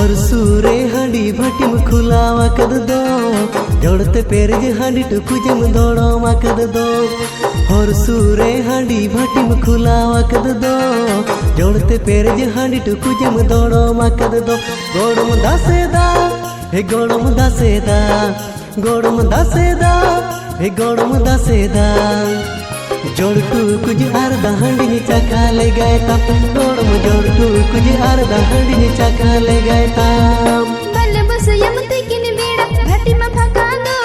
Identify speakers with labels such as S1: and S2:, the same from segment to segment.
S1: हर सूरे हांडी भाटिम खुलावा कद दो जोड़ते पेरज हांडी टुकुजम दौड़वा कद दो हर सूरे हांडी भाटिम खुलावा कद दो जोड़ते पेरज हांडी टुकुजम दौड़वा कद दो गोड़म दासेदा हे गोड़म दासेदा गोड़म दासेदा हे गोड़म दासेदा जोड़टू कुछ अर्धा हांडी चखा ले गए तब गोड़म जोड़टू कुछ अर्धा हांडी चखा ले गए तब
S2: बल्ले बस यमते किन बेड़ा घाटी में फका दो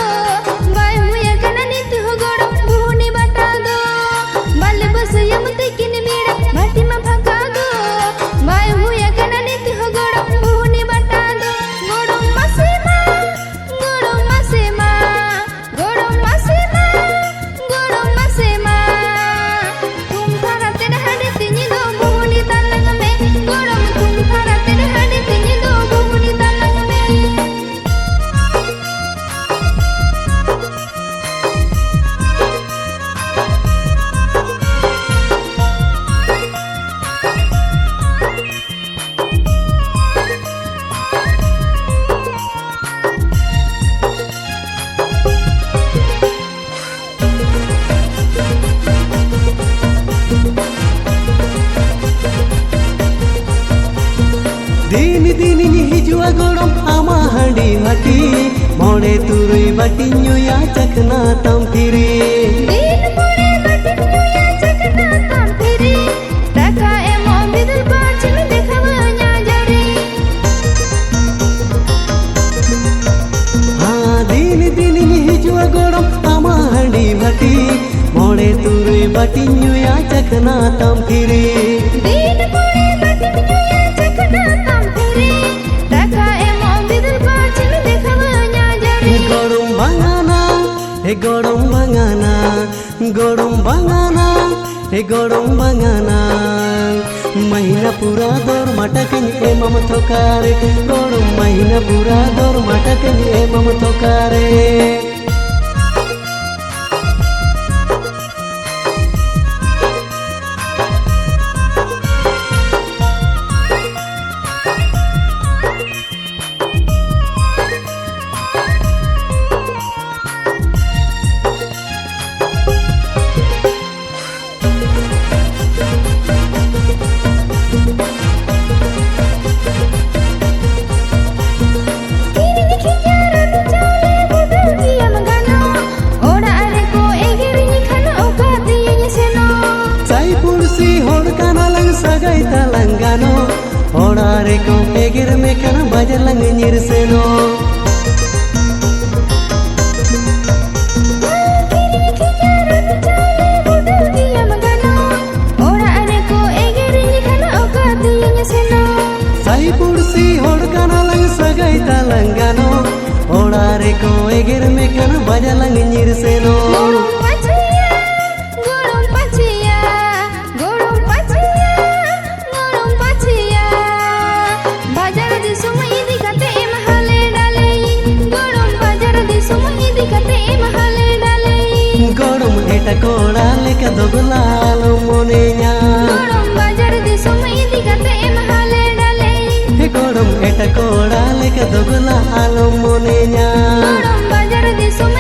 S2: बाय हुए कना नीत हो गोड़म बुहुनी बता दो बल्ले बस यमते किन बेड़ा घाटी में फका दो बाय हुए कना नीत हो गोड़म बुहुनी बता दो गोड़म मसेमा गोड़म मसेमा गोड़म मसेमा गोड़म मसेमा तुम थारा तेरे हांडी तिनी दो बुहुनी तलंग में गोड़म तुम थारा तेरे हांडी तिनी दो बुहुनी तलंग में
S1: दिन दिन हिजुआ गोड़म आमा हांडी भाटी मोड़े तुरुई बाटी न्यूया चखना तम फिरी
S2: दिन मोड़े बाटी न्यूया चखना तम फिरी टाका एमो बिदल बाचिन देखावanya जरी
S1: हाँ दिन दिन हिजुआ गोड़म आमा हांडी भाटी मोड़े तुरुई बाटी न्यूया चखना तम फिरी
S2: दिन मोड़े बाटी न्यूया चखना तम फिरी टाका एमो बिदल बाचिन देखावanya जरी
S1: गोड़म बंगाना हे गोड़म बंगाना गोड़म बंगाना हे गोड़म बंगाना महीना पूरा दौर मटकन ए मम थोकारे गोड़म महीना पूरा दौर मटकन ए मम थोकारे sagai talangano orare ko egir mekana bajar lang nyirseno sai pursi hor kana lang sagai talangano orare ko egir mekana bajar lang nyirseno गोड़म एटा कोड़ा लेका दोगलाल मोनेया
S2: गोड़म बाजार दिसुम इदी कते महले डाले
S1: हे गोड़म एटा कोड़ा लेका दोगलाल मोनेया
S2: गोड़म बाजार दिसुम